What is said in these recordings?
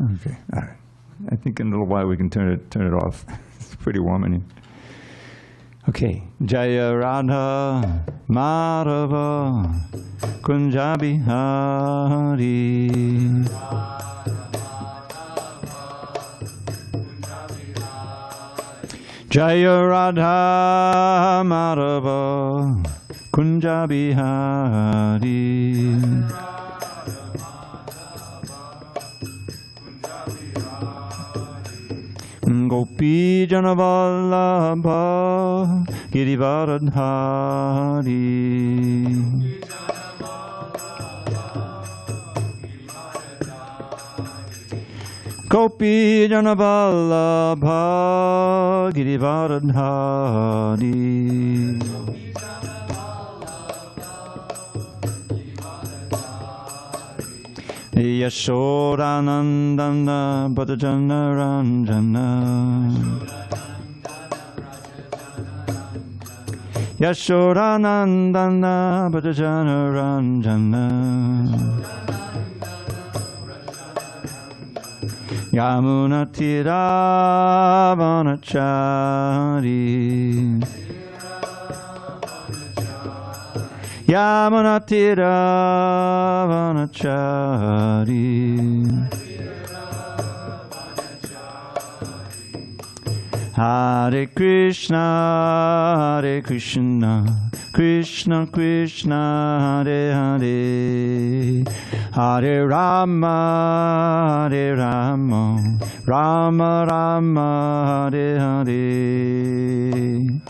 Okay, all right. I think in a little while we can turn it off. It's pretty warm in here. Okay. Jaya Radha Madhava Kunja Bihari. Jaya Radha Madhava Kunja Bihari. Gopi Janavallabha Girivaradhari. Gopi Janavallabha Girivaradhari. Yashodanandana Bhajana Ranjana. Yashodanandana Bhajana Ranjana. Yamuna Tiravanachari. Yamuna Tiravanachari. Hare Krishna, Hare Krishna, Krishna Krishna, Hare Hare, Hare Rama, Hare Rama, Rama Rama, Hare Hare.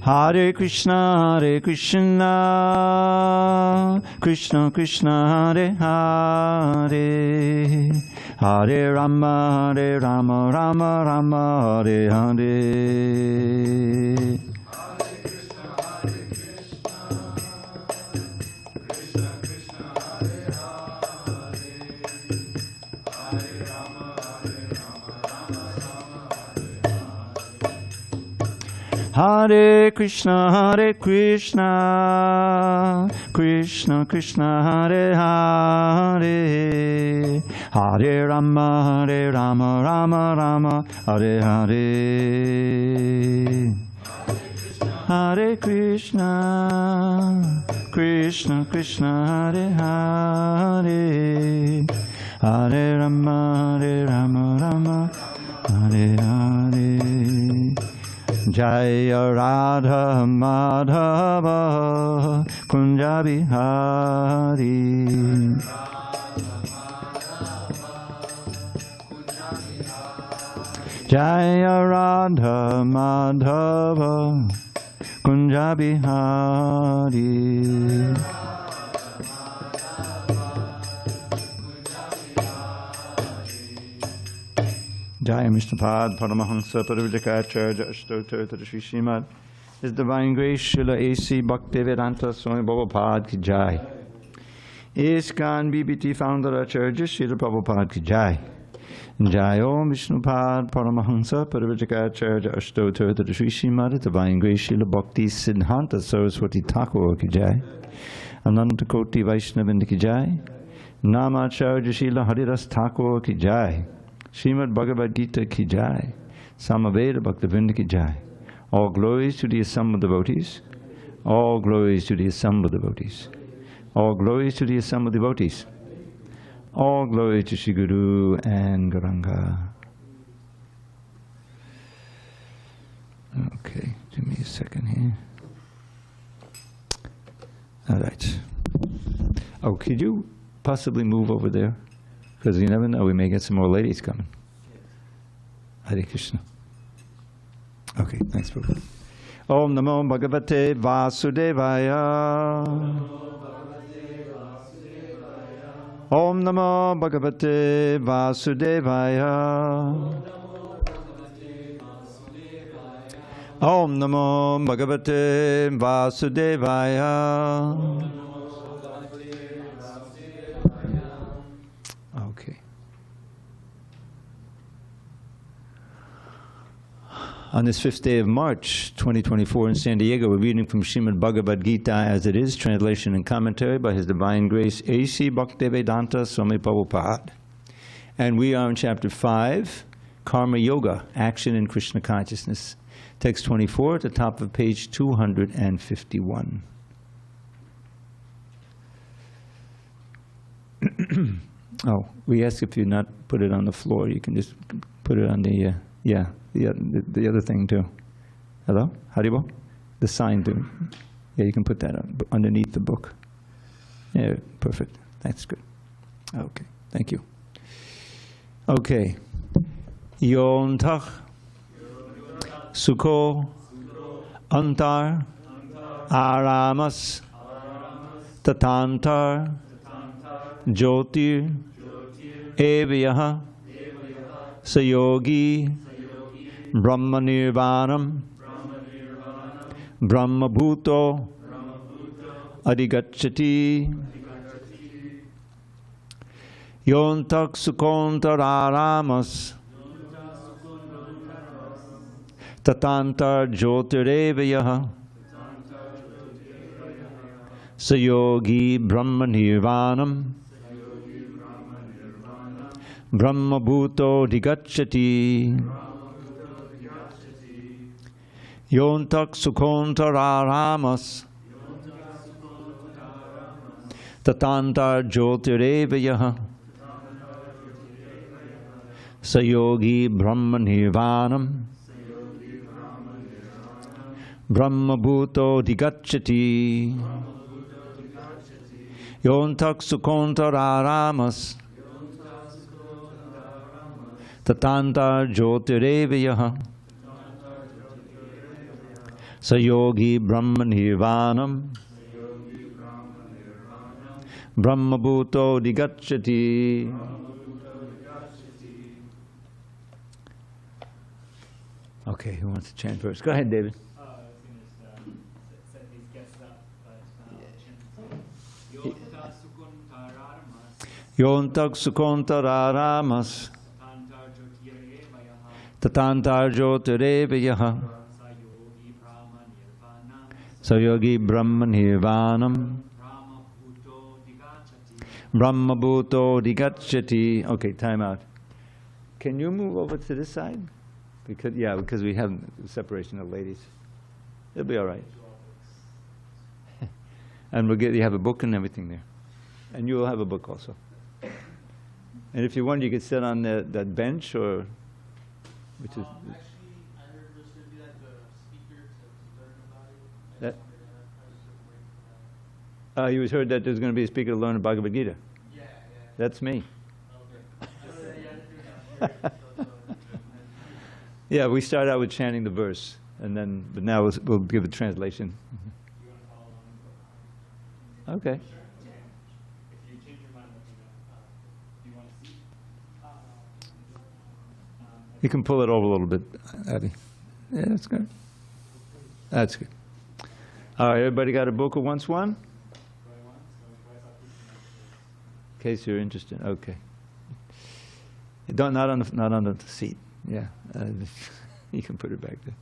Hare Krishna, Hare Krishna, Krishna Krishna, Hare Hare, Hare Rama, Hare Rama, Rama Rama, Hare Hare. Hare Krishna, Hare Krishna, Krishna Krishna, Hare Hare, Hare Rama, Hare Rama, Rama Rama, Hare Hare. Hare Krishna, Krishna Krishna, Hare Hare, Hare Rama, Hare Rama, Rama, Hare Hare. Jaya Radha Madhava Kunja Bihari. Jaya Radha Madhava Kunja Bihari. Jaya Mishnapad Paramahansa Parivrajacharya Ashtotar to the Srimad. His Divine Grace Srila A.C. Bhaktivedanta Swami Prabhupada ki Jai. ISKCON BBT Founder Acharya Srila Prabhupada ki Jai. Jai Om Vishnupad Paramahansa Parivrajacharya Ashtotar to the Srimad. Divine Grace Srila Bhakti Siddhanta Saraswati Thakur ki Jai. Ananta Koti Vaishnavinda ki Jai. Namacharya Srila Haridas Thakur ki Jai. Srimad Bhagavad Gita ki Jai, Samaveda Bhaktivinoda ki Jai. All glories to the assembled devotees. All glories to the assembled devotees. All glories to the assembled devotees. All glories to Shri Guru and Gauranga. Okay, give me a second here. All right. Oh, could you possibly move over there? Because you never know, we may get some more ladies coming. Hare Krishna. Okay, thanks, Prabhu. Om Namo Bhagavate Vasudevaya. Om Namo Bhagavate Vasudevaya. Om Namo Bhagavate Vasudevaya. Okay. On this 5th day of March, 2024 in San Diego, we're reading from Srimad Bhagavad Gita as it is, translation and commentary by His Divine Grace A.C. Bhaktivedanta Swami Prabhupada. And we are in Chapter 5, Karma Yoga, Action in Krishna Consciousness. Text 24 at the top of page 251. Oh, we ask if you not put it on the floor, you can just put it on the, the other thing too. Hello? Haribo? The sign too. Yeah, you can put that underneath the book. Yeah, perfect. That's good. Okay, thank you. Okay. Yontach Sukho Antar Aramas Tatantar Jyotir Evyaha Sayogi Brahma Nirvanam Brahma Bhuto Adhigacchati Yontak Sukontararamas Tatantar Jyotirevayaha Sayogi Brahma Nirvanam Brahma Bhuto Adhigacchati Yontak Sukontararamas Tatantar Jyotirevayaha Sayogi Brahma Nirvanam Brahma Bhuto Adhigacchati Yontak Sukontararamas Tatantar Jyotirevayaha Sayogi Brahma Nirvanam Brahma Bhuto Adhigacchati. Okay, who wants to chant first? Go ahead, David. I was going to set these guests up, but Yontak Sukontaramas Tatantar Jyotirevayaha Sayogi Brahma Nirvanam Brahma Bhuto Adhigacchati. Okay, time out. Can you move over to this side? Because we have separation of ladies. It'll be all right. And you have a book and everything there. And you will have a book also. And if you want, you could sit on that bench or... Which is, actually, I heard there's going to be like a speaker to learn about it. you heard that there's going to be a speaker to learn Bhagavad Gita? Yeah. That's me. Okay. Yeah, we start out with chanting the verse, but now we'll give a translation. you want to follow along? Okay. Sure. If you change your mind, let me know. Do you want to see? You can pull it over a little bit, Abby. Yeah, that's good. That's good. All right, everybody got a book who wants one? In case you're interested. Okay. Not on the seat. Yeah, you can put it back there.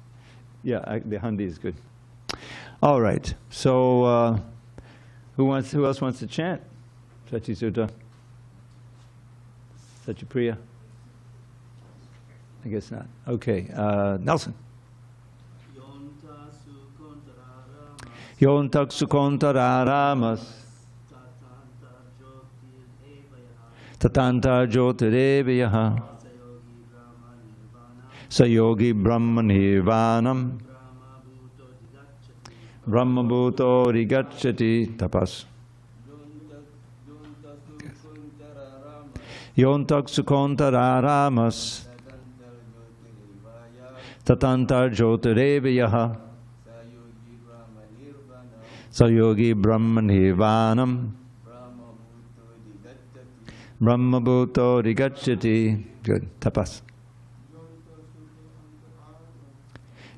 Yeah, the handi is good. All right. So, who else wants to chant? Sachi Sutta, Sachipriya. I guess not. Okay, Nelson. Yontak Sukontararamas Tatantar Jyotirevayaha Sayogi Brahma Nirvanam Brahma Bhuto Adhigacchati. Tapas. Yontak Sukontararamas Tatantar Jyotirevayaha Sayogi Brahma Nirvanam Brahma Bhuto Adhigacchati. Good. Tapas.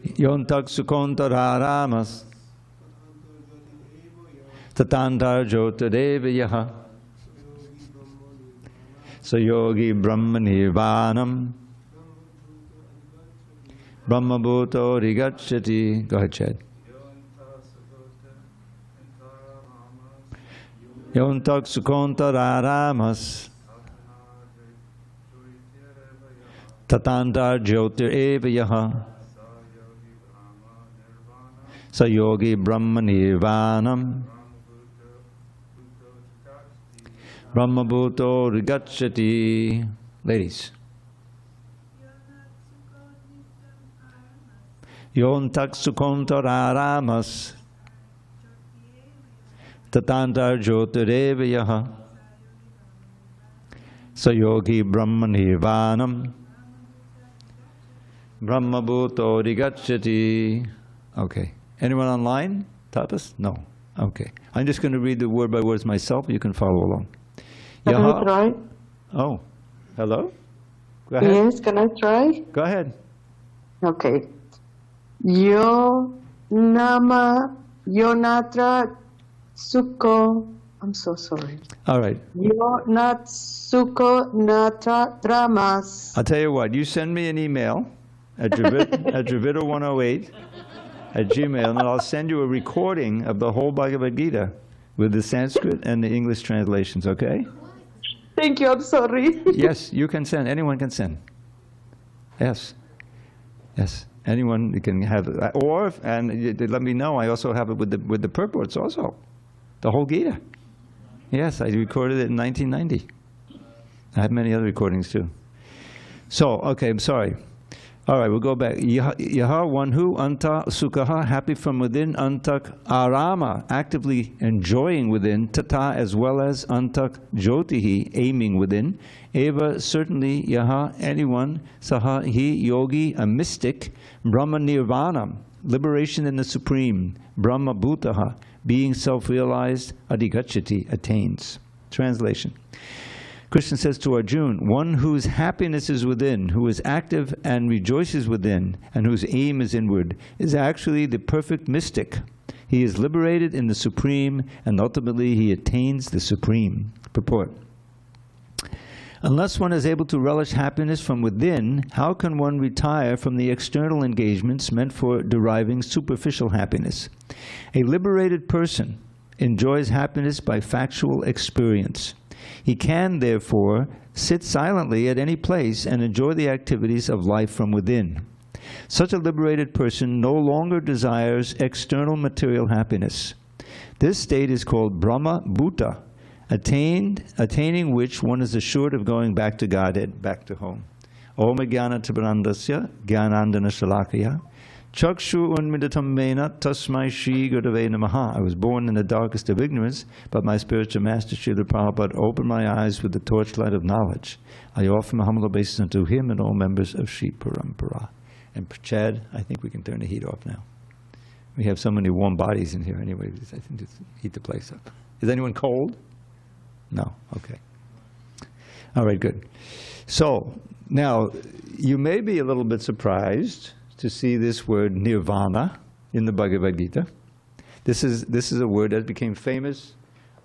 Yontak Sukontararamas Tatantar Jyotirevayaha Sayogi Brahma Nirvanam Brahma bhuto rigacchati. Go ahead, Chad. Yontak sukonta raramas. Tatantar jyotir eva yaha. Sayogi brahma nirvanam. Brahma bhuto rigacchati. Ladies. Yontak sukonta raramas. Tatantar jyotireva yaha. Sayogi brahma nirvanam. Brahma bhuto rigacchati. Okay. Anyone online? Tapas? No. Okay. I'm just going to read the word by words myself. You can follow along. Can I try? Oh. Hello? Go ahead. Yes, can I try? Go ahead. Okay. Yo nama yonatra sukho. I'm so sorry. All right. Yo nat sukho natra dramas. I'll tell you what. You send me an email at Dravida108 at Gmail, and I'll send you a recording of the whole Bhagavad Gita with the Sanskrit and the English translations, okay? Thank you, I'm sorry. Yes, you can send. Anyone can send. Yes. Yes. Anyone can have it. Or, and let me know, I also have it with the purports also. The whole Gita. Yes, I recorded it in 1990. I have many other recordings too. So, okay, I'm sorry. All right, we'll go back. Yaha, one who, anta sukhaha, happy from within, antak arama, actively enjoying within, tata, as well as antak jyotihi, aiming within, eva, certainly, yaha, anyone, saha, he, yogi, a mystic, brahma nirvanam, liberation in the supreme, brahma bhutaha, being self-realized, adhigacchati, attains. Translation. Krishna says to Arjuna, one whose happiness is within, who is active and rejoices within, and whose aim is inward, is actually the perfect mystic. He is liberated in the Supreme, and ultimately he attains the Supreme. Purport. Unless one is able to relish happiness from within, how can one retire from the external engagements meant for deriving superficial happiness? A liberated person enjoys happiness by factual experience. He can, therefore, sit silently at any place and enjoy the activities of life from within. Such a liberated person no longer desires external material happiness. This state is called Brahma Bhuta, attaining which one is assured of going back to Godhead, back to home. Om Jnana Timirandasya Jnanandana Shalakaya Chakshu Unmidatam Mena Tasmai Shri Gurave Namaha. I was born in the darkest of ignorance, but my spiritual master Srila Prabhupada opened my eyes with the torchlight of knowledge. I offer my humble obeisance unto him and all members of Shri Parampara. And Chad, I think we can turn the heat off now. We have so many warm bodies in here anyway. I think just heat the place up. Is anyone cold? No? Okay. All right, good. So, now, you may be a little bit surprised to see this word nirvana in the Bhagavad Gita. This is a word that became famous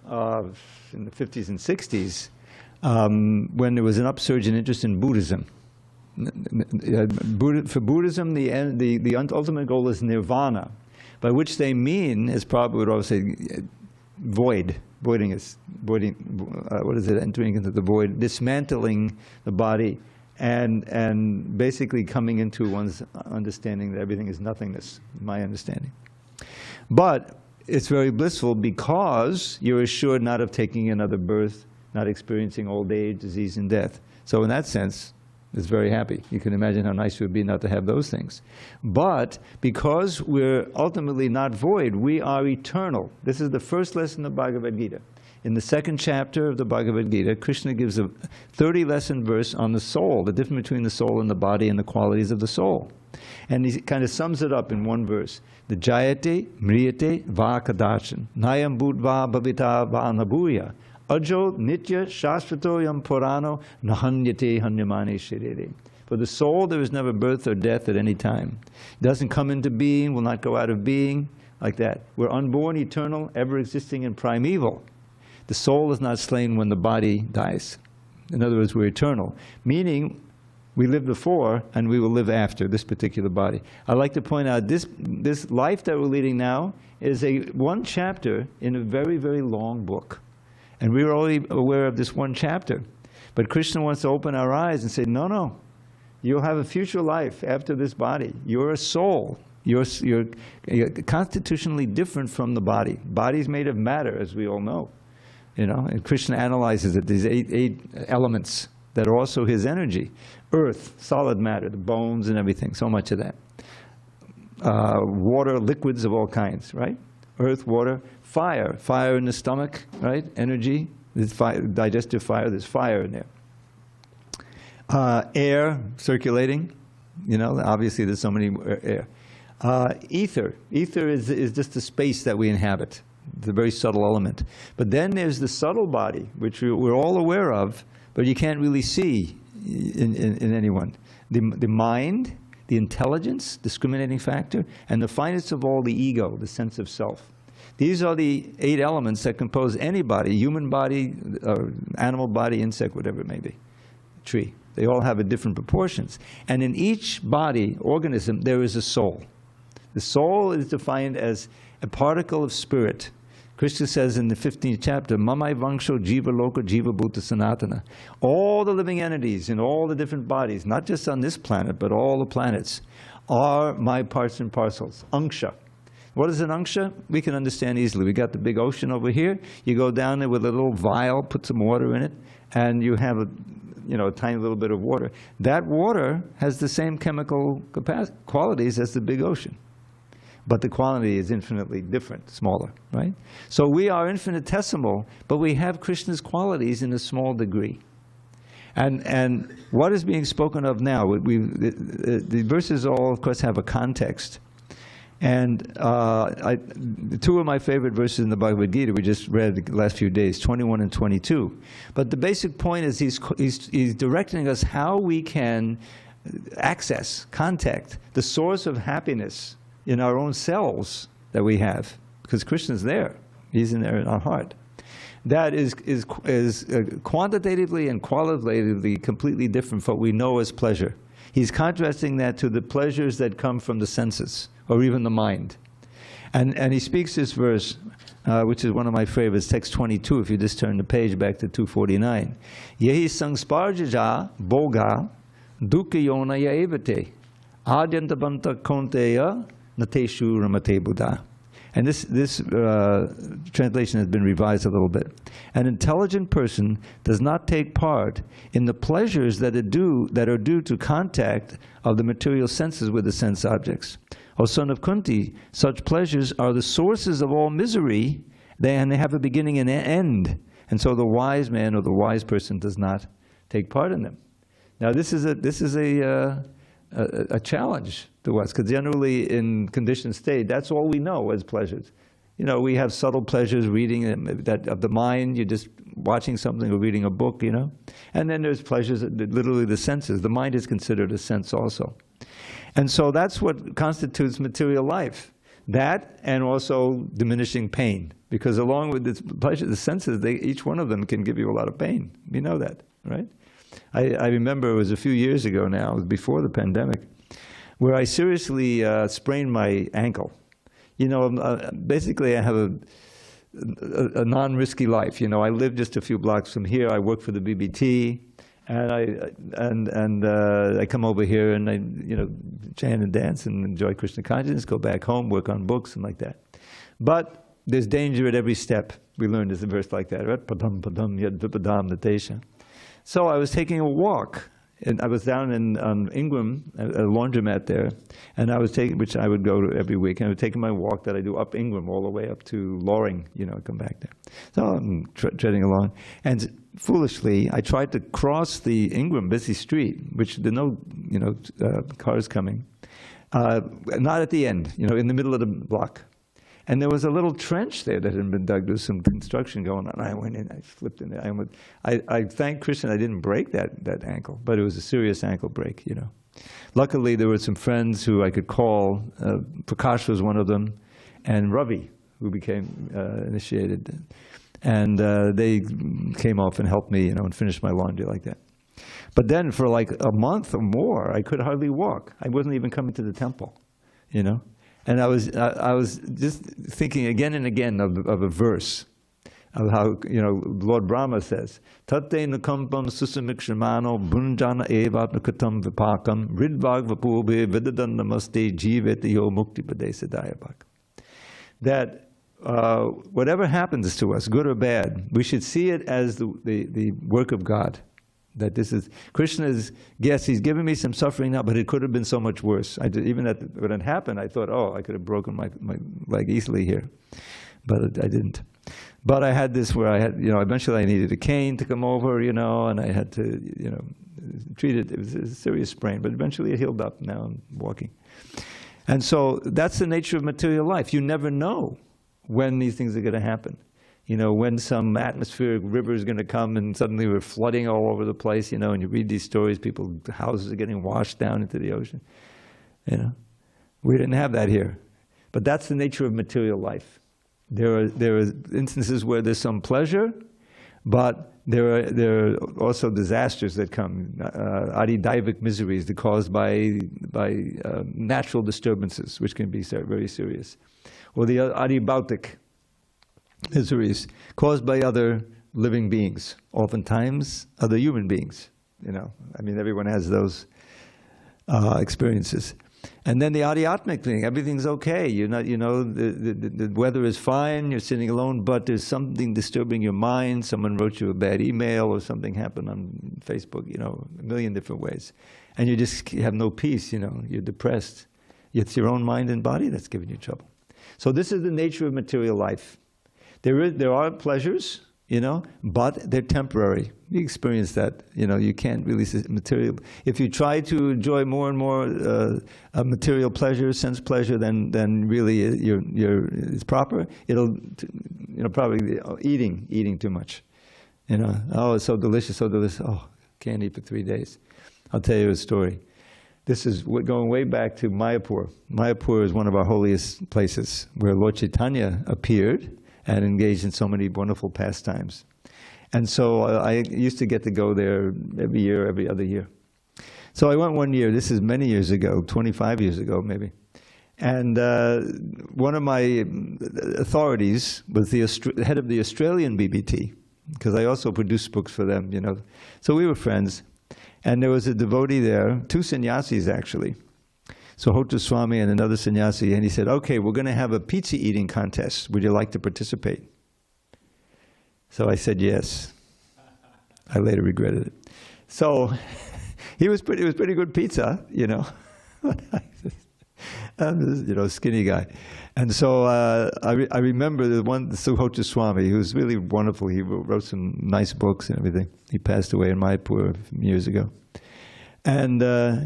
in the 50s and 60s when there was an upsurge in interest in Buddhism. For Buddhism, the ultimate goal is nirvana, by which they mean, as Prabhupada would always say, void. What is it? Entering into the void, dismantling the body, and basically coming into one's understanding that everything is nothingness, my understanding. But it's very blissful because you're assured not of taking another birth, not experiencing old age, disease, and death. So in that sense, it's very happy. You can imagine how nice it would be not to have those things. But because we're ultimately not void, we are eternal. This is the first lesson of Bhagavad Gita. In the second chapter of the Bhagavad Gita, Krishna gives a 30-lesson verse on the soul, the difference between the soul and the body and the qualities of the soul. And he kind of sums it up in one verse. The jayate, mriyate, va kadachan, nayam budva bhavita va nabuya, ajo nitya shasvatoyam purano nahanyate hanyamane shirire. For the soul, there is never birth or death at any time. It doesn't come into being, will not go out of being, like that. We're unborn, eternal, ever-existing, and primeval. The soul is not slain when the body dies. In other words, we're eternal. Meaning, We lived before, and we will live after this particular body. I'd like to point out this life that we're leading now is one chapter in a very, very long book. And we were only aware of this one chapter. But Krishna wants to open our eyes and say, no, no, you'll have a future life after this body. You're a soul. You're constitutionally different from the body. Body's made of matter, as we all know. You know, and Krishna analyzes it, these eight elements that are also his energy. Earth, solid matter, the bones and everything, so much of that. Water, liquids of all kinds, right? Earth, water, fire, fire in the stomach, right? Energy, there's fire, digestive fire, there's fire in there. Air, circulating, you know, obviously there's so many air. Ether, ether is just the space that we inhabit. It's a very subtle element. But then there's the subtle body, which we're all aware of, but you can't really see in anyone. The mind, the intelligence, discriminating factor, and the finest of all, the ego, the sense of self. These are the 8 elements that compose any body, human body, animal body, insect, whatever it may be, tree. They all have different proportions. And in each body, organism, there is a soul. The soul is defined as a particle of spirit. Krishna says in the 15th chapter, Mamai Vangsho Jiva Loka Jiva Bhuta Sanatana. All the living entities in all the different bodies, not just on this planet, but all the planets, are my parts and parcels. Anksha. What is an anksha? We can understand easily. We got the big ocean over here. You go down there with a little vial, put some water in it, and you have a tiny little bit of water. That water has the same chemical qualities as the big ocean. But the quality is infinitely different, smaller, right? So we are infinitesimal, but we have Krishna's qualities in a small degree. And what is being spoken of now, the verses all, of course, have a context. And 2 of my favorite verses in the Bhagavad Gita we just read the last few days, 21 and 22. But the basic point is he's directing us how we can access, contact the source of happiness in our own selves that we have, because Krishna's there. He's in there in our heart. That is quantitatively and qualitatively completely different from what we know as pleasure. He's contrasting that to the pleasures that come from the senses, or even the mind. And he speaks this verse, which is one of my favorites, text 22, if you just turn the page back to 249. Yehi sangsparjaja boga dukkha yonaya evate adyantabanta konteya nateshu ramate buddha. And this translation has been revised a little bit. An intelligent person does not take part in the pleasures that are due to contact of the material senses with the sense objects. O son of Kunti, such pleasures are the sources of all misery, and they have a beginning and an end. And so the wise man or the wise person does not take part in them. Now this is a challenge to us, because generally in conditioned state, that's all we know as pleasures. You know, we have subtle pleasures, reading that of the mind, you're just watching something or reading a book, you know. And then there's pleasures, literally the senses. The mind is considered a sense also. And so that's what constitutes material life. That, and also diminishing pain. Because along with this pleasure, the senses, each one of them can give you a lot of pain. We know that, right? I remember it was a few years ago now, it was before the pandemic, where I seriously sprained my ankle. You know, basically I have a non-risky life. You know, I live just a few blocks from here. I work for the BBT, and I come over here and I, chant and dance and enjoy Krishna consciousness, go back home, work on books and like that. But there's danger at every step. We learned there's a verse like that, right? Padam padam yad vipadam natesha. So I was taking a walk, and I was down in Ingram, a laundromat there, and I was taking, which I would go to every week, and I was taking my walk that I do up Ingram all the way up to Loring, come back there. So I'm treading along, and foolishly I tried to cross the Ingram busy street, which there are no cars coming, not at the end, in the middle of the block. And there was a little trench there that had been dug. There was some construction going on. I went in, I slipped in there. I thank Krishna I didn't break that ankle, but it was a serious ankle break, Luckily, there were some friends who I could call. Prakash was one of them, and Ravi, who became initiated. And they came off and helped me, and finished my laundry like that. But then for like a month or more, I could hardly walk. I wasn't even coming to the temple, you know. And I was just thinking again and again of a verse of how, you know, Lord Brahma says, Tate nukampam susamikshramano bunjana evatnukatam vipakam ridvag vapube vidadan namaste jiveti yo mukti padesadayapak. That whatever happens to us, good or bad, we should see it as the work of God. That this is, Krishna's, yes, he's given me some suffering now, but it could have been so much worse. Even when it happened, I thought, oh, I could have broken my leg easily here. But I didn't. But I had this where I had, you know, eventually I needed a cane to come over, you know, and I had to, you know, treat it. It was a serious sprain, but eventually it healed up. Now I'm walking. And so that's the nature of material life. You never know when these things are going to happen. You know, when some atmospheric river is going to come and suddenly we're flooding all over the place, you know, and you read these stories, people's houses are getting washed down into the ocean. You know, we didn't have that here. But that's the nature of material life. There are instances where there's some pleasure, but there are also disasters that come, adidaivic miseries that are caused by natural disturbances, which can be very serious. Or the adibautic miseries caused by other living beings, oftentimes other human beings. You know, I mean, everyone has those experiences. And then the adhyatmic thing, everything's okay. You're not, you know, the weather is fine, you're sitting alone, but there's something disturbing your mind. Someone wrote you a bad email or something happened on Facebook, you know, a million different ways. And you just have no peace, you know, you're depressed. It's your own mind and body that's giving you trouble. So this is the nature of material life. There are pleasures, you know, but they're temporary. You experience that, you know, you can't really material. If you try to enjoy more and more material pleasure, sense pleasure, then really it's proper. It'll, you know, probably eating too much. You know, oh, it's so delicious, so delicious. Oh, can't eat for 3 days. I'll tell you a story. This is going way back to Mayapur. Mayapur is one of our holiest places where Lord Chaitanya appeared and engaged in so many wonderful pastimes. And so I used to get to go there every year, every other year. So I went one year, this is many years ago, 25 years ago maybe. And one of my authorities was the head of the Australian BBT, because I also produced books for them, you know. So we were friends. And there was a devotee there, two sannyasis actually. So Hotu Swami and another sannyasi, and he said, okay, we're going to have a pizza eating contest. Would you like to participate? So I said yes. I later regretted it. So it was pretty good pizza, you know. I'm this, you know, skinny guy. And so I remember the one, Hotu Swami, who was really wonderful. He wrote some nice books and everything. He passed away in Mayapur years ago. And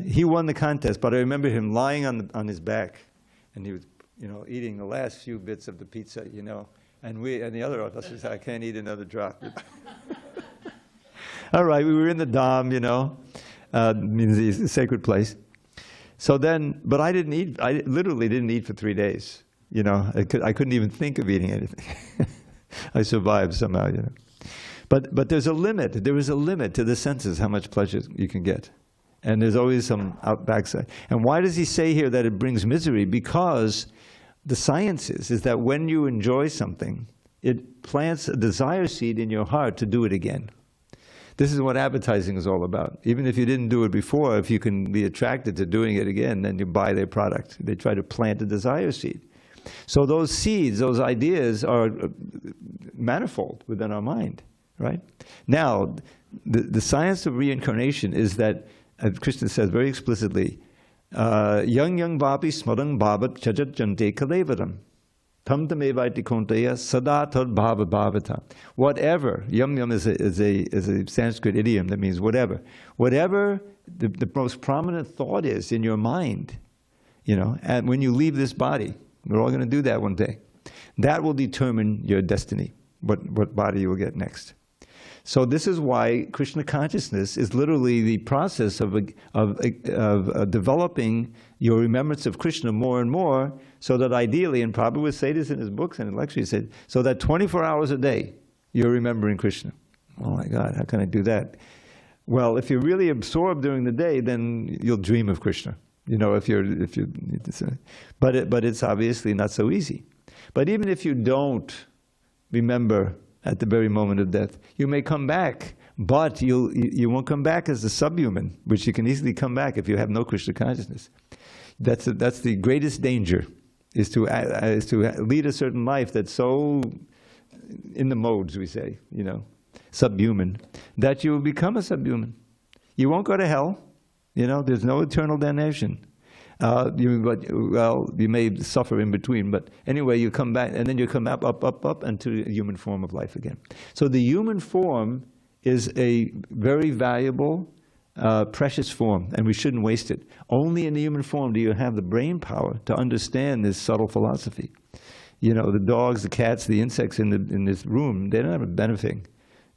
he won the contest, but I remember him lying on his back, and he was, you know, eating the last few bits of the pizza, you know, and the other of us said, I can't eat another drop. All right, we were in the Dham, you know, means the sacred place. So then, but I didn't eat. I literally didn't eat for 3 days. You know, I couldn't even think of eating anything. I survived somehow, you know. But there's a limit. There is a limit to the senses, how much pleasure you can get. And there's always some backside. And why does he say here that it brings misery? Because the science is that when you enjoy something, it plants a desire seed in your heart to do it again. This is what advertising is all about. Even if you didn't do it before, if you can be attracted to doing it again, then you buy their product. They try to plant a desire seed. So those seeds, those ideas are manifold within our mind, right? Now, the science of reincarnation is that, as Krishna says very explicitly, yang vapi smarang bhavat chajat jante kalevaram. Tam tamevaiti konteya sada tad bhava bhavata. Whatever, yam is a Sanskrit idiom that means whatever. Whatever the most prominent thought is in your mind, you know, and when you leave this body, we're all going to do that one day, that will determine your destiny, what body you will get next. So this is why Krishna consciousness is literally the process of developing your remembrance of Krishna more and more, so that ideally, and Prabhupada would say this in his books and in lectures, he said, so that 24 hours a day, you're remembering Krishna. Oh my God, how can I do that? Well, if you're really absorbed during the day, then you'll dream of Krishna. You know, but it's obviously not so easy. But even if you don't remember at the very moment of death, you may come back, but you won't come back as a subhuman, which you can easily come back if you have no Krishna consciousness. That's the greatest danger, is to lead a certain life that's so in the modes, we say, you know, subhuman, that you will become a subhuman. You won't go to hell. You know, there's no eternal damnation. You may suffer in between, but anyway, you come back, and then you come up into a human form of life again. So the human form is a very valuable, precious form, and we shouldn't waste it. Only in the human form do you have the brain power to understand this subtle philosophy. You know, the dogs, the cats, the insects in this room, they don't have a benefiting.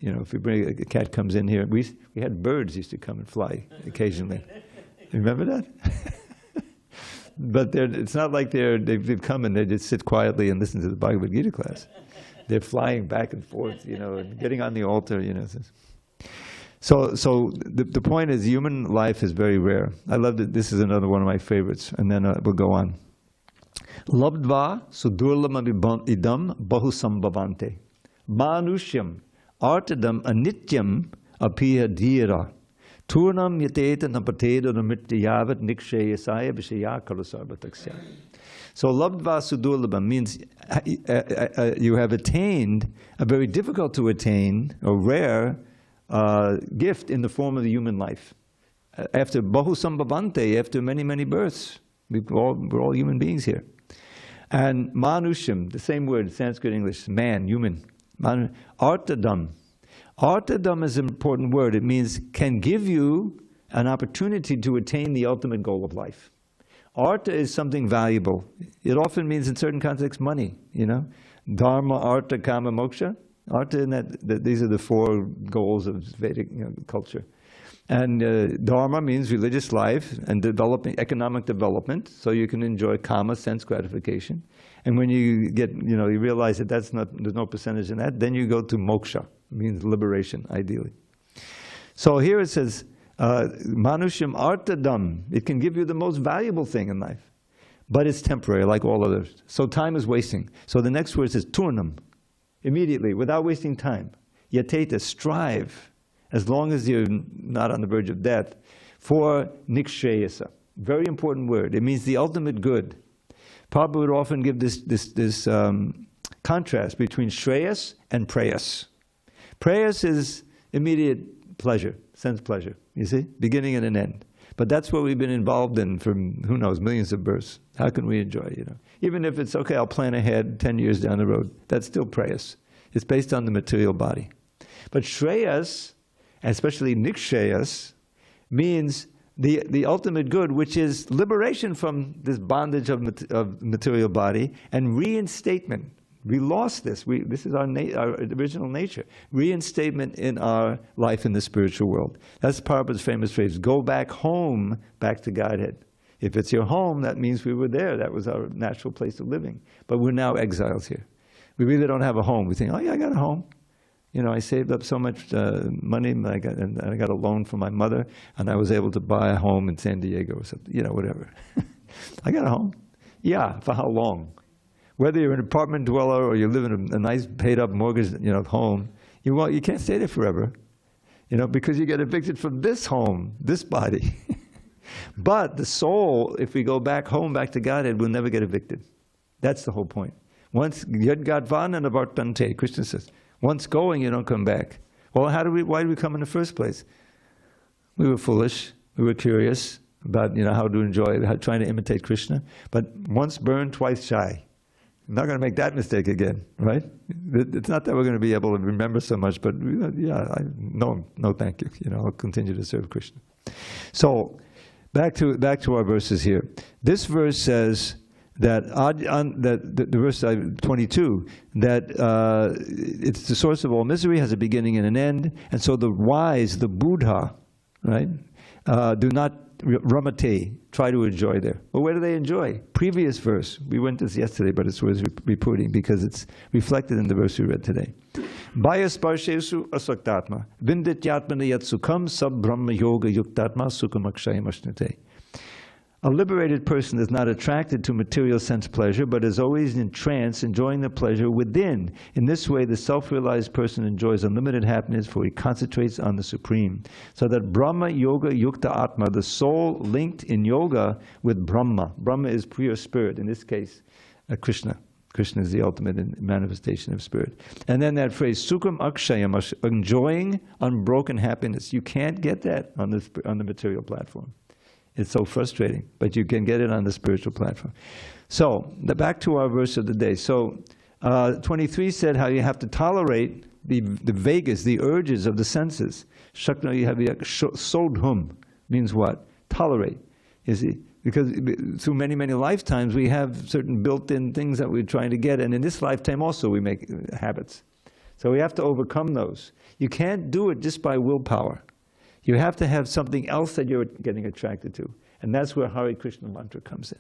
You know, if we bring a cat comes in here, we had birds used to come and fly occasionally. Remember that? But it's not like they've come and they just sit quietly and listen to the Bhagavad Gita class. They're flying back and forth, you know, and getting on the altar, you know. So the point is, human life is very rare. I love it. This is another one of my favorites, and then we'll go on. Labdva sudurlama idam bahusambhavante manushyam artadam anityam apiya dhira turnam yateta napateda namityavat nikshayasaya vishaya kalusarvataksya. So labdva sudurlabha means you have attained a very difficult to attain, a rare gift in the form of the human life. After bahusambhavante, after many, many births, we're all human beings here. And manusham, the same word, Sanskrit, English, man, human. Artadam. Artadam is an important word. It means can give you an opportunity to attain the ultimate goal of life. Arta is something valuable. It often means in certain contexts money, you know. Dharma, arta, kama, moksha. Arta, these are the four goals of Vedic culture. And dharma means religious life and economic development, so you can enjoy kama, sense gratification. And when you get, you realize that there's no percentage in that, then you go to moksha, means liberation, ideally. So here it says, manusham artadam, it can give you the most valuable thing in life, but it's temporary, like all others. So time is wasting. So the next word says turnam, immediately, without wasting time. Yateta, strive, as long as you're not on the verge of death, for nikshayasa. Very important word. It means the ultimate good. Prabhupada would often give this contrast between shreyas and prayas. Prayas is immediate pleasure, sense pleasure, you see, beginning and an end. But that's what we've been involved in for, who knows, millions of births. How can we enjoy, Even if it's, okay, I'll plan ahead 10 years down the road, that's still prayas. It's based on the material body. But shreyas, especially nikshayas, means the ultimate good, which is liberation from this bondage of material body and reinstatement. We lost this. This is our original nature. Reinstatement in our life in the spiritual world. That's Prabhupada's famous phrase, go back home, back to Godhead. If it's your home, that means we were there. That was our natural place of living. But we're now exiles here. We really don't have a home. We think, oh yeah, I got a home. I saved up so much money, and I got a loan from my mother, and I was able to buy a home in San Diego or something, whatever. I got a home. Yeah, for how long? Whether you're an apartment dweller or you live in a nice paid-up mortgage, home, you can't stay there forever, because you get evicted from this home, this body. But the soul, if we go back home, back to Godhead, will never get evicted. That's the whole point. Once yad gadvan avartante, Krishna says, once going, you don't come back. Well, why did we come in the first place? We were foolish. We were curious about, how to enjoy, trying to imitate Krishna. But once burned, twice shy. I'm not going to make that mistake again, right? It's not that we're going to be able to remember so much, but no, thank you. I'll continue to serve Krishna. So, back to our verses here. This verse says that the verse 22, that it's the source of all misery, has a beginning and an end, and so the wise, the Buddha, right, do not ramate, try to enjoy there. Well, where do they enjoy? Previous verse, we went to this yesterday, but it's worth repeating because it's reflected in the verse we read today. Bhayasparshesu asaktatma. Vindityatmana yat sukham sab brahma yoga yuktatma sukham akshayam ashnate. A liberated person is not attracted to material sense pleasure, but is always in trance, enjoying the pleasure within. In this way, the self-realized person enjoys unlimited happiness, for he concentrates on the Supreme. So that Brahma Yoga Yukta Atma, the soul linked in yoga with Brahma. Brahma is pure spirit, in this case, Krishna. Krishna is the ultimate manifestation of spirit. And then that phrase, Sukham Akshayam, enjoying unbroken happiness. You can't get that on the material platform. It's so frustrating, but you can get it on the spiritual platform. So, back to our verse of the day. So, 23 said how you have to tolerate the vegas, the urges of the senses. Shakna, you have sodhum, means what? Tolerate. You see? Because through many, many lifetimes, we have certain built-in things that we're trying to get, and in this lifetime also we make habits. So we have to overcome those. You can't do it just by willpower. You have to have something else that you're getting attracted to. And that's where Hare Krishna mantra comes in.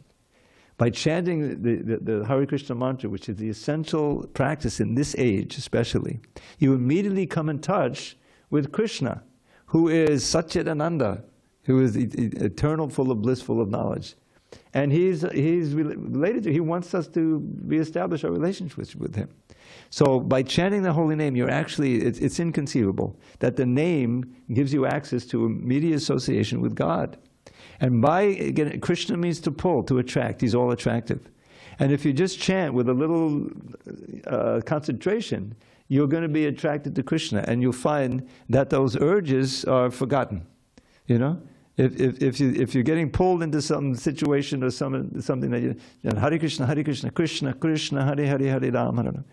By chanting the Hare Krishna mantra, which is the essential practice in this age especially, you immediately come in touch with Krishna, who is Satchidananda, who is eternal, full of bliss, full of knowledge. And he's related to, he wants us to reestablish our relationship with him. So by chanting the holy name, you're actually, it's inconceivable that the name gives you access to immediate association with God. And by, again, Krishna means to pull, to attract. He's all attractive. And if you just chant with a little concentration, you're going to be attracted to Krishna, and you'll find that those urges are forgotten. You know? If you're getting pulled into some situation or something that you know, Hare Krishna, Krishna Krishna, Hare Hare, Hare Rama,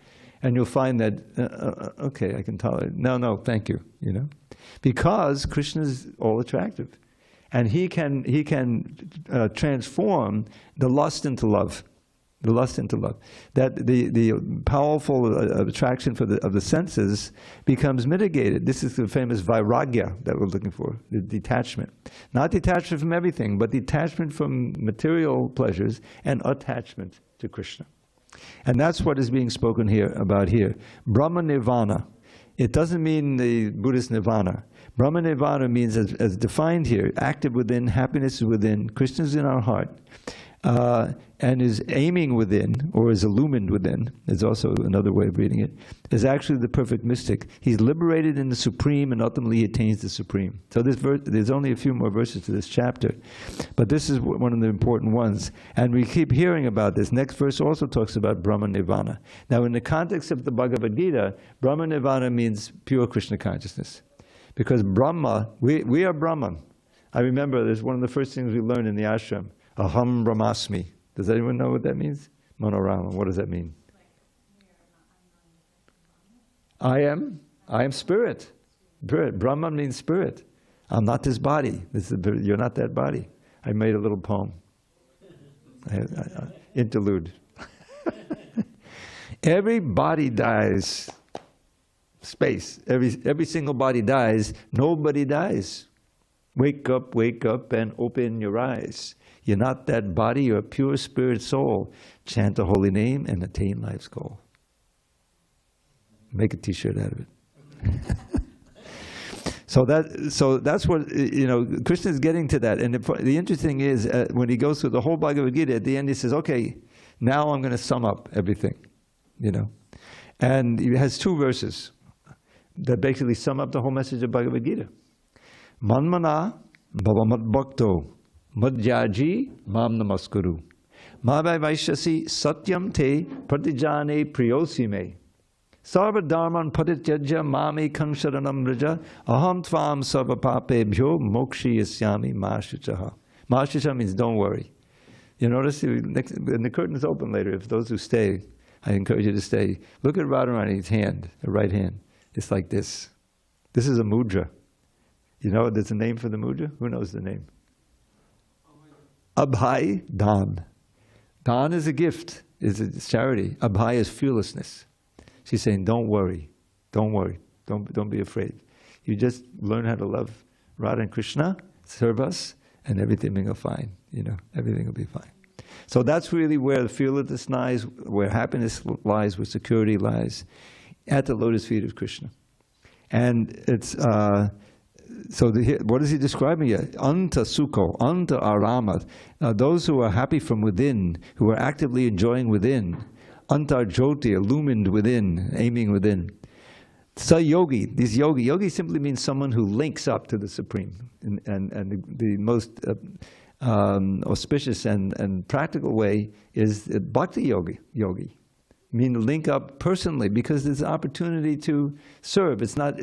and you'll find that okay, I can tolerate it. No, thank you. You know, because Krishna is all attractive, and he can transform the lust into love. The lust into love. That the powerful attraction of the senses becomes mitigated. This is the famous vairagya that we're looking for, the detachment. Not detachment from everything, but detachment from material pleasures and attachment to Krishna. And that's what is being spoken about here. Brahma Nirvana. It doesn't mean the Buddhist nirvana. Brahma Nirvana means, as defined here, active within, happiness is within, Krishna is in our heart. And is aiming within, or is illumined within, is also another way of reading it, is actually the perfect mystic. He's liberated in the Supreme, and ultimately he attains the Supreme. So there's only a few more verses to this chapter, but this is one of the important ones. And we keep hearing about this. Next verse also talks about Brahma Nirvana. Now in the context of the Bhagavad Gita, Brahma Nirvana means pure Krishna consciousness. Because Brahma, we are Brahman. I remember there's one of the first things we learned in the ashram. Aham Brahmasmi. Does anyone know what that means? Monorama, what does that mean? I am spirit. Brahman means spirit. I'm not this body. You're not that body. I made a little poem. Interlude. Every body dies. Space. Every single body dies. Nobody dies. Wake up and open your eyes. You're not that body, you're a pure spirit soul. Chant the holy name and attain life's goal. Make a t-shirt out of it. So that's what, you know, Krishna is getting to that. And the interesting is, when he goes through the whole Bhagavad Gita, at the end he says, okay, now I'm going to sum up everything, you know. And he has two verses that basically sum up the whole message of Bhagavad Gita. Manmana bhavamat bhakto madhyaji mam namaskuru. Mabhai vaishasi satyam te pratijane priyosi me. Sarva dharman parityajya mame kangsharanam raja aham tvam sarva papebhyo mokshi yasyami mashichaha. Mashicha means don't worry. You notice, and the curtain is open later, if those who stay, I encourage you to stay. Look at Radharani's hand, her right hand. It's like this. This is a mudra. You know, there's a name for the mudra? Who knows the name? Abhay Dan. Dan is a gift, is a charity. Abhay is fearlessness. She's saying, don't worry, don't be afraid. You just learn how to love Radha and Krishna, serve us, and everything will be fine. You know, everything will be fine. So that's really where the fearlessness lies, where happiness lies, where security lies. at the lotus feet of Krishna. And it's, what is he describing here? Anta sukho, anta aramat. Those who are happy from within, who are actively enjoying within. Antar jyoti, illumined within, aiming within. Sa yogi, this yogi. Yogi simply means someone who links up to the Supreme. And the most auspicious and practical way is bhakti yogi. Mean link up personally, because there's an opportunity to serve. It's not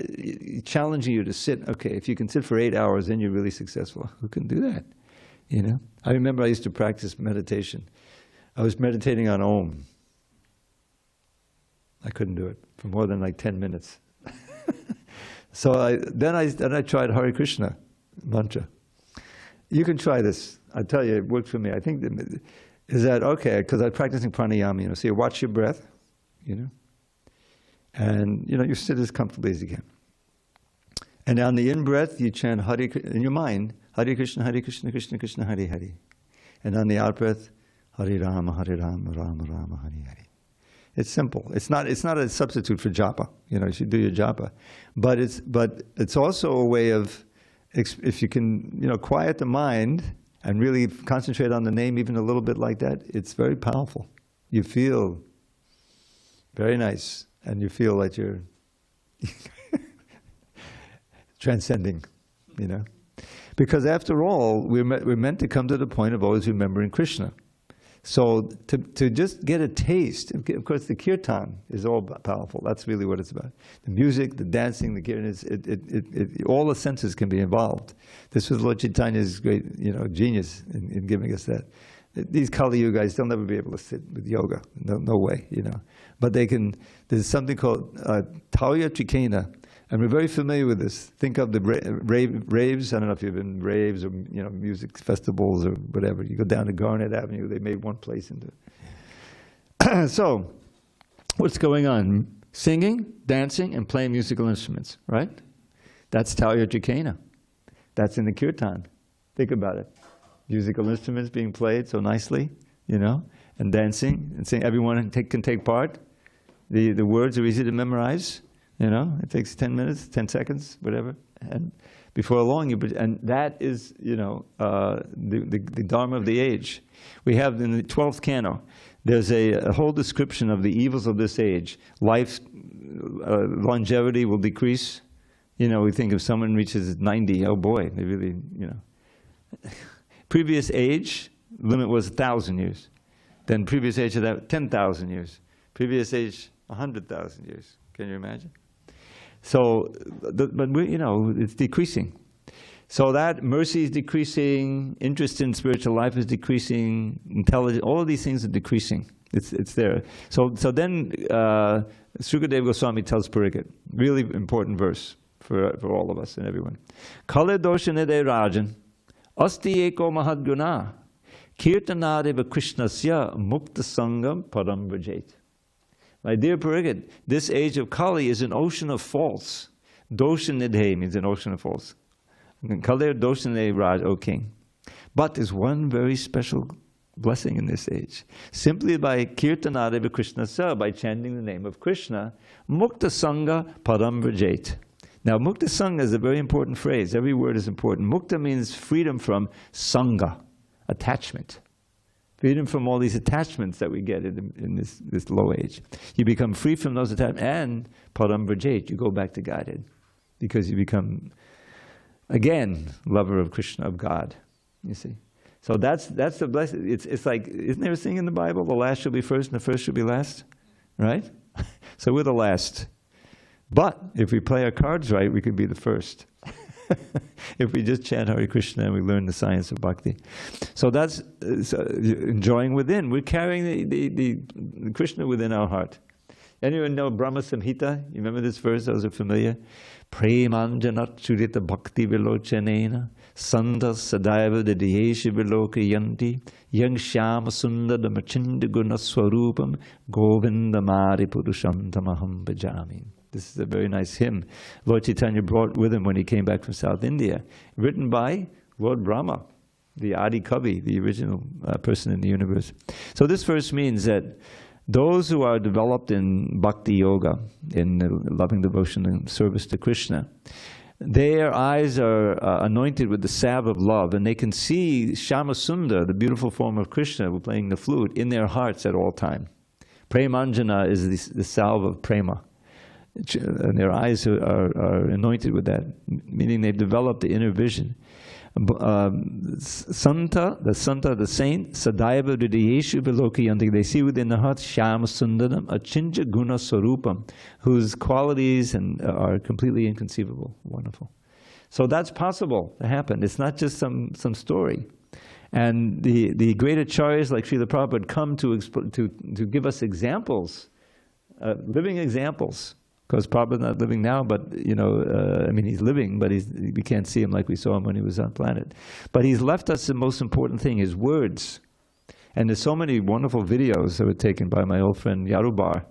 challenging you to sit. Okay, if you can sit for 8 hours, then you're really successful. Who can do that? You know? I remember I used to practice meditation. I was meditating on Om. I couldn't do it for more than like 10 minutes. So then I tried Hare Krishna mantra. You can try this. I tell you, it worked for me. I think is that okay? Because I'm practicing pranayama. You know, so you watch your breath. You know, and you know you sit as comfortably as you can. And on the in breath, you chant Hare in your mind, Hare Krishna, Krishna Krishna, Hare Hare. And on the out breath, Hare Rama, Rama Rama, Hare Hare. It's simple. It's not a substitute for japa. You know, you should do your japa, but it's also a way of, if you can, you know, quiet the mind and really concentrate on the name even a little bit like that. It's very powerful. You feel very nice, and you feel like you're transcending. You know, because after all, we're meant to come to the point of always remembering Krishna. So to just get a taste, of course the kirtan is all powerful. That's really what it's about. The music, the dancing, the kirtan, all the senses can be involved. This was Lord Chaitanya's great, you know, genius in giving us that. These Kali Yuga guys, they'll never be able to sit with yoga. No way, you know. But they can, there's something called Tauya Trikena. And we're very familiar with this. Think of the raves. I don't know if you've been raves or, you know, music festivals or whatever. You go down to Garnet Avenue. They made one place into it. So, what's going on? Singing, dancing, and playing musical instruments, right? That's Tauya Trikena. That's in the kirtan. Think about it. Musical instruments being played so nicely, you know, and dancing and saying everyone can take part. The words are easy to memorize. You know, it takes 10 minutes, 10 seconds, whatever, and before long, and that is, you know, the dharma of the age. We have in the 12th canto, there's a whole description of the evils of this age. Life, longevity will decrease. You know, we think if someone reaches 90, oh boy, they really, you know. Previous age limit was 1,000 years. Then previous age of that, 10,000 years. Previous age, 100,000 years. Can you imagine? So, but we, you know, it's decreasing. So that mercy is decreasing, interest in spiritual life is decreasing, intelligence, all of these things are decreasing. It's there. So then Srukadeva Goswami tells Pariksit, really important verse for all of us and everyone. Kale doshanede rajan, asti eko mahadguna, kirtanadeva krishnasya mukta sangam param vrajet. My dear Pariksit, this age of Kali is an ocean of faults. Doshanidhe means an ocean of faults. Kali doshanidhe raj, O king. But there's one very special blessing in this age. Simply by kirtanadeva Krishna sa, by chanting the name of Krishna, mukta sangha param vrajet. Now mukta sangha is a very important phrase. Every word is important. Mukta means freedom from sangha, attachment. Freedom from all these attachments that we get in this low age. You become free from those attachments, and param vrajet, you go back to Godhead. Because you become, again, lover of Krishna, of God, you see. So that's the blessing. It's like, isn't there a thing in the Bible, the last shall be first and the first shall be last? Right? So we're the last. But if we play our cards right, we could be the first. If we just chant Hare Krishna and we learn the science of bhakti. So that's enjoying within. We're carrying the Krishna within our heart. Anyone know Brahma Samhita? You remember this verse? Those are familiar. Premanjanat churita bhakti vilochanena sandha sadaiva didiyesha vilokayanti yang shyama sundara machinda guna swarupam govindamari purusham tamaham bhajami. This is a very nice hymn Lord Chaitanya brought with him when he came back from South India, written by Lord Brahma, the Adi Kavi, the original person in the universe. So this verse means that Those who are developed in bhakti yoga, in loving devotion and service to Krishna, their eyes are anointed with the salve of love, and they can see Shyamasundar, the beautiful form of Krishna playing the flute, in their hearts at all time. Premanjana is the salve of prema. And their eyes are anointed with that, meaning they've developed the inner vision. Santa, the saint, Sadaiva Hridayeshu Vilokayanti, they see within the heart Shyama Sundaram, Achinja Guna Sarupam, whose qualities are completely inconceivable. Wonderful. So that's possible to happen. It's not just some story. And the great acharyas like Srila Prabhupada come to give us examples, living examples. Because Prabhupada's not living now, but I mean, he's living, but we can't see him like we saw him when he was on planet. But he's left us the most important thing, his words. And there's so many wonderful videos that were taken by my old friend Yarubar.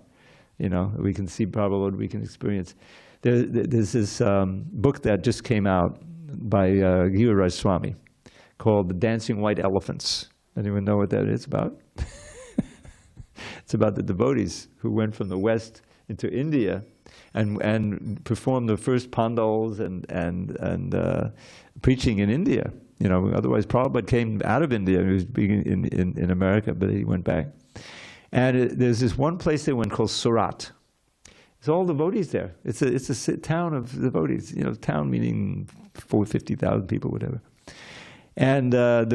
We can see Prabhupada, we can experience. There's this book that just came out by Giriraj Swami called The Dancing White Elephants. Anyone know what that is about? It's about the devotees who went from the West into India and performed the first pandals and preaching in India. Otherwise Prabhupada came out of India. He was being in America, but he went back. And there's this one place they went called Surat. It's all devotees there. It's a town of devotees. Town meaning 50,000 people, whatever. And the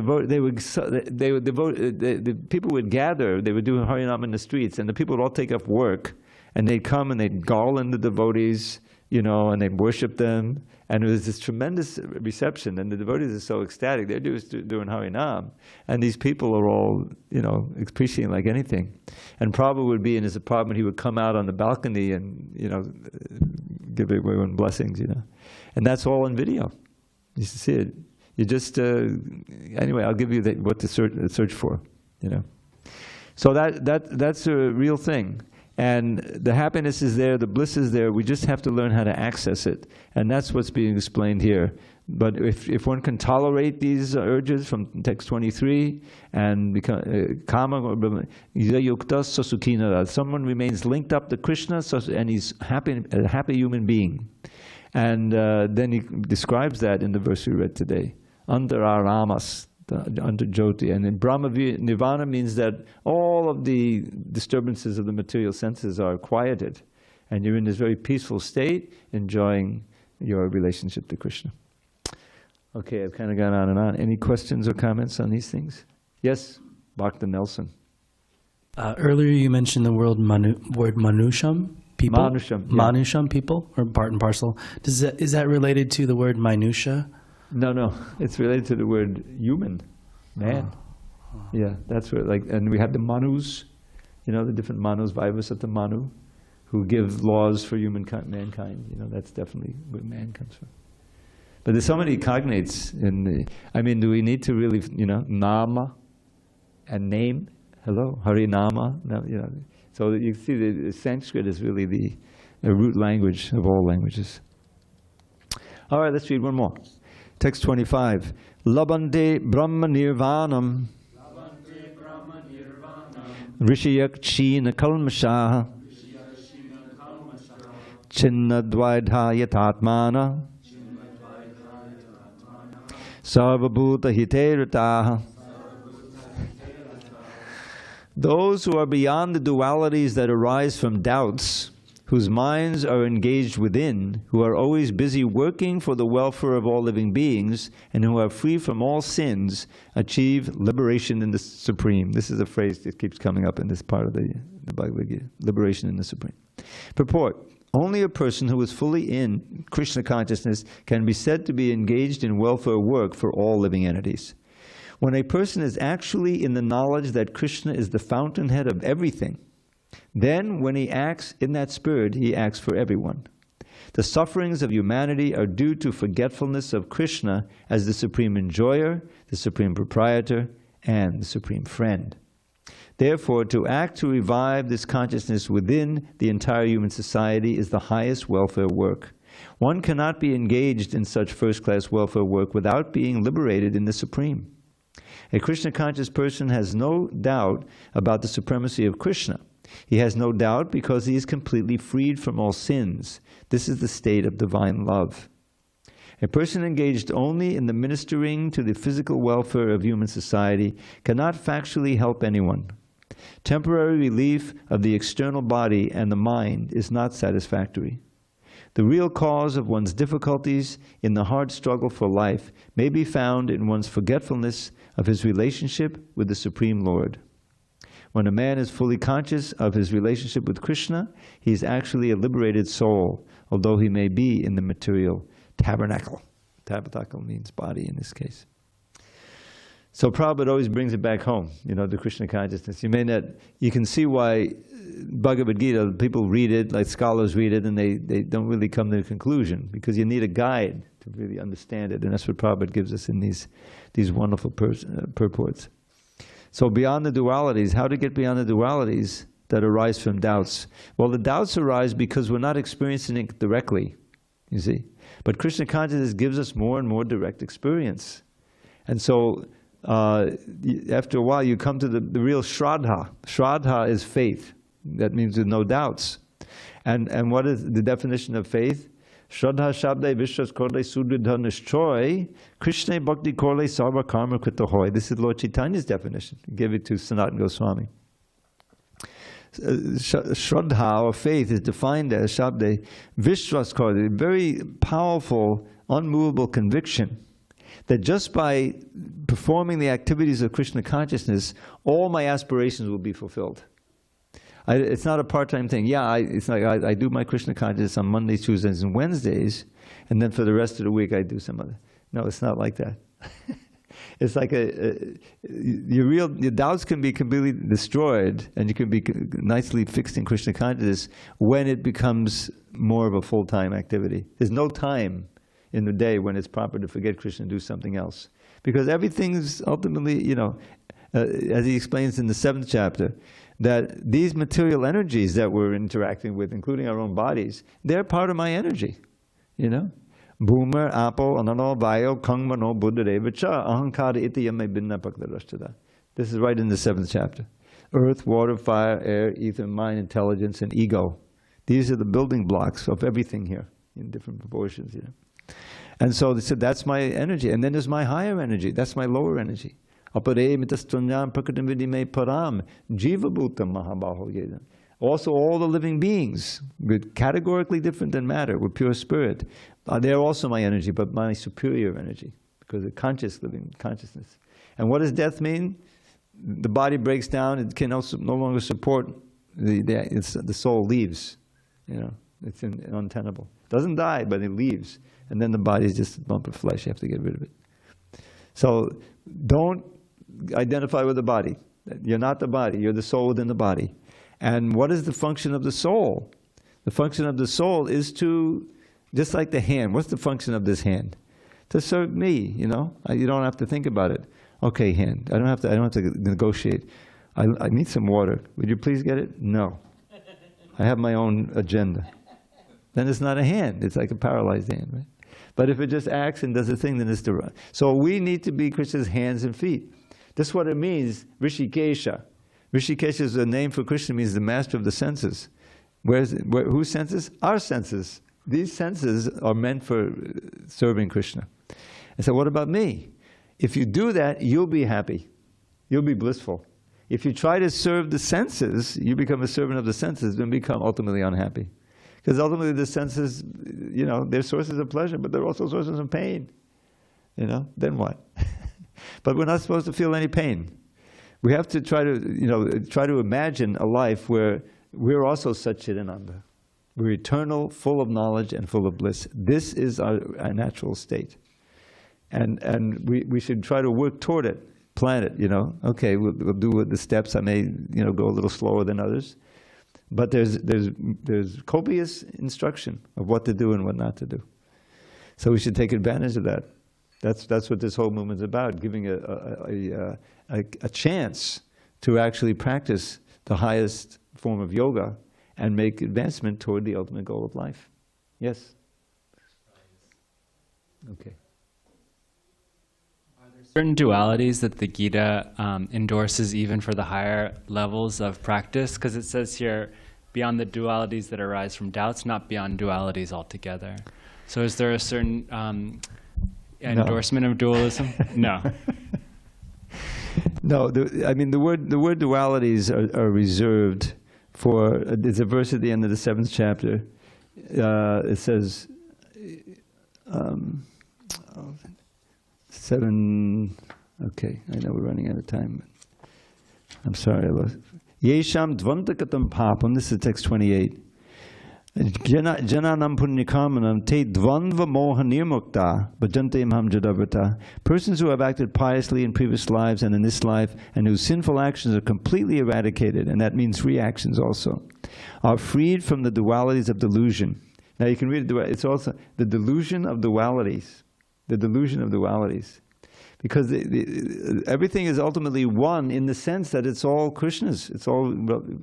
people would gather. They would do Harinam in the streets, and the people would all take up work. And they'd come and they'd garland the devotees, and they'd worship them. And it was this tremendous reception. And the devotees are so ecstatic. They're doing Harinam. And these people are all, appreciating like anything. And Prabhupada would be in his apartment. He would come out on the balcony and, give everyone blessings, And that's all in video. You see it. You just, anyway, I'll give you what to search for, So that's a real thing. And the happiness is there, the bliss is there, we just have to learn how to access it. And that's what's being explained here. But if one can tolerate these urges from text 23 and become kama, someone remains linked up to Krishna and he's a happy human being. And then he describes that in the verse we read today. Antara-ramas. Under Jyoti. And in Brahma Nirvana means that all of the disturbances of the material senses are quieted. And you're in this very peaceful state, enjoying your relationship to Krishna. Okay, I've kind of gone on and on. Any questions or comments on these things? Yes, Bhakta Nelson. Earlier you mentioned the word manusham, people? Manusham, yeah. Manusham, people, or part and parcel. Is that related to the word minutia? No, it's related to the word human, man. Yeah, that's where, and we have the manus, the different manus, Vaivasata Manu, who give laws for mankind. That's definitely where man comes from. But there's so many cognates do we need to really, nama and name? Hello, Harinama. So you see the Sanskrit is really the root language of all languages. All right, let's read one more. Text 25. Labante Brahma Nirvanam Rishiyak China Kalmashaha Chinnadvaidhaya Tatmana Sarvabhuta Hiterataha. Those who are beyond the dualities that arise from doubts, whose minds are engaged within, who are always busy working for the welfare of all living beings, and who are free from all sins, achieve liberation in the Supreme. This is a phrase that keeps coming up in this part of the Bhagavad Gita. Liberation in the Supreme. Purport. Only a person who is fully in Krishna consciousness can be said to be engaged in welfare work for all living entities. When a person is actually in the knowledge that Krishna is the fountainhead of everything, then, when he acts in that spirit, he acts for everyone. The sufferings of humanity are due to forgetfulness of Krishna as the supreme enjoyer, the supreme proprietor, and the supreme friend. Therefore, to act to revive this consciousness within the entire human society is the highest welfare work. One cannot be engaged in such first-class welfare work without being liberated in the Supreme. A Krishna-conscious person has no doubt about the supremacy of Krishna. He has no doubt because he is completely freed from all sins. This is the state of divine love. A person engaged only in the ministering to the physical welfare of human society cannot factually help anyone. Temporary relief of the external body and the mind is not satisfactory. The real cause of one's difficulties in the hard struggle for life may be found in one's forgetfulness of his relationship with the Supreme Lord. When a man is fully conscious of his relationship with Krishna, he is actually a liberated soul, although he may be in the material tabernacle. Tabernacle means body in this case. So Prabhupada always brings it back home, the Krishna consciousness. You can see why Bhagavad Gita, people read it, like scholars read it, and they don't really come to a conclusion, because you need a guide to really understand it, and that's what Prabhupada gives us in these wonderful purports. So beyond the dualities, how to get beyond the dualities that arise from doubts? Well, the doubts arise because we're not experiencing it directly, you see. But Krishna consciousness gives us more and more direct experience. And so after a while you come to the real Shraddha. Shraddha is faith. That means with no doubts. And what is the definition of faith? Shraddha shabde vishwas korle sudridha nishchoy Krishna bhakti korle sarva karma krita hoy. This is Lord Chaitanya's definition. He gave it to Sanatana Goswami. Shraddha, or faith, is defined as Shabde Vishwas Korle, a very powerful, unmovable conviction that just by performing the activities of Krishna consciousness, all my aspirations will be fulfilled. It's not a part-time thing. Yeah, I do my Krishna consciousness on Mondays, Tuesdays, and Wednesdays, and then for the rest of the week I do some other. No, it's not like that. It's like your doubts can be completely destroyed, and you can be nicely fixed in Krishna consciousness when it becomes more of a full-time activity. There's no time in the day when it's proper to forget Krishna and do something else, because everything's ultimately, as he explains in the 7th chapter, that these material energies that we're interacting with, including our own bodies, they're part of my energy, Boomer, Apple, Anano, Vayo, Kangmano, Buddhadevacha, Ahankara iti yame binna pakdarashtada. This is right in the 7th chapter. Earth, water, fire, air, ether, mind, intelligence, and ego. These are the building blocks of everything here in different proportions. And so they said, that's my energy. And then there's my higher energy. That's my lower energy. Apare mitastranyam prakatam vidime param jiva bhutam mahabaho yedam. Also all the living beings, we're categorically different than matter. We're pure spirit. They're also my energy, but my superior energy, because of conscious living consciousness. And what does death mean? The body breaks down. It can also no longer support the soul leaves. It's untenable. It doesn't die, but it leaves. And then the body is just a lump of flesh. You have to get rid of it. So don't identify with the body. You're not the body. You're the soul within the body. And what is the function of the soul? The function of the soul is to, just like the hand, what's the function of this hand? To serve me, You don't have to think about it. Okay, hand, I don't have to negotiate. I need some water. Would you please get it? No. I have my own agenda. Then it's not a hand, it's like a paralyzed hand, right? But if it just acts and does a thing, then it's the right. So we need to be Krishna's hands and feet. That's what it means, Rishikesha. Rishikesha is a name for Krishna, means the master of the senses. Whose senses? Our senses. These senses are meant for serving Krishna. And so what about me? If you do that, you'll be happy. You'll be blissful. If you try to serve the senses, you become a servant of the senses, then become ultimately unhappy. Because ultimately the senses, they're sources of pleasure, but they're also sources of pain. Then what? But we're not supposed to feel any pain. We have to try to imagine a life where we're also Satchidananda. We're eternal, full of knowledge and full of bliss. This is our natural state. And we should try to work toward it, plan it, Okay, we'll do the steps. I may, go a little slower than others. But there's copious instruction of what to do and what not to do. So we should take advantage of that. That's what this whole movement is about, giving a chance to actually practice the highest form of yoga and make advancement toward the ultimate goal of life. Yes? Okay. Are there certain dualities that the Gita endorses even for the higher levels of practice? Because it says here, beyond the dualities that arise from doubts, not beyond dualities altogether. So is there a certain endorsement of dualism? No. No, I mean the word dualities are reserved for. There's a verse at the end of the 7th chapter. It says 7. Okay, I know we're running out of time. I'm sorry. Yesham dvantakatam papam. This is text 28. Jananam punyakamanam te dvandva moha nirmukta bhajante imham jadavrata. Persons who have acted piously in previous lives and in this life, and whose sinful actions are completely eradicated, and that means reactions also, are freed from the dualities of delusion. Now you can read it, it's also the delusion of dualities. The delusion of dualities. Because everything is ultimately one in the sense that it's all Krishna's. It's all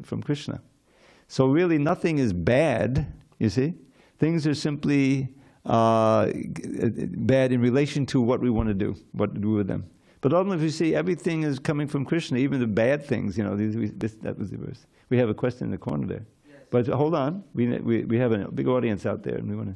from Krishna. So really nothing is bad, you see. Things are simply bad in relation to what we want to do, what to do with them. But ultimately, if you see, everything is coming from Krishna, even the bad things, you know, that was the verse. We have a question in the corner there. Yes. But hold on, we have a big audience out there, and we want to...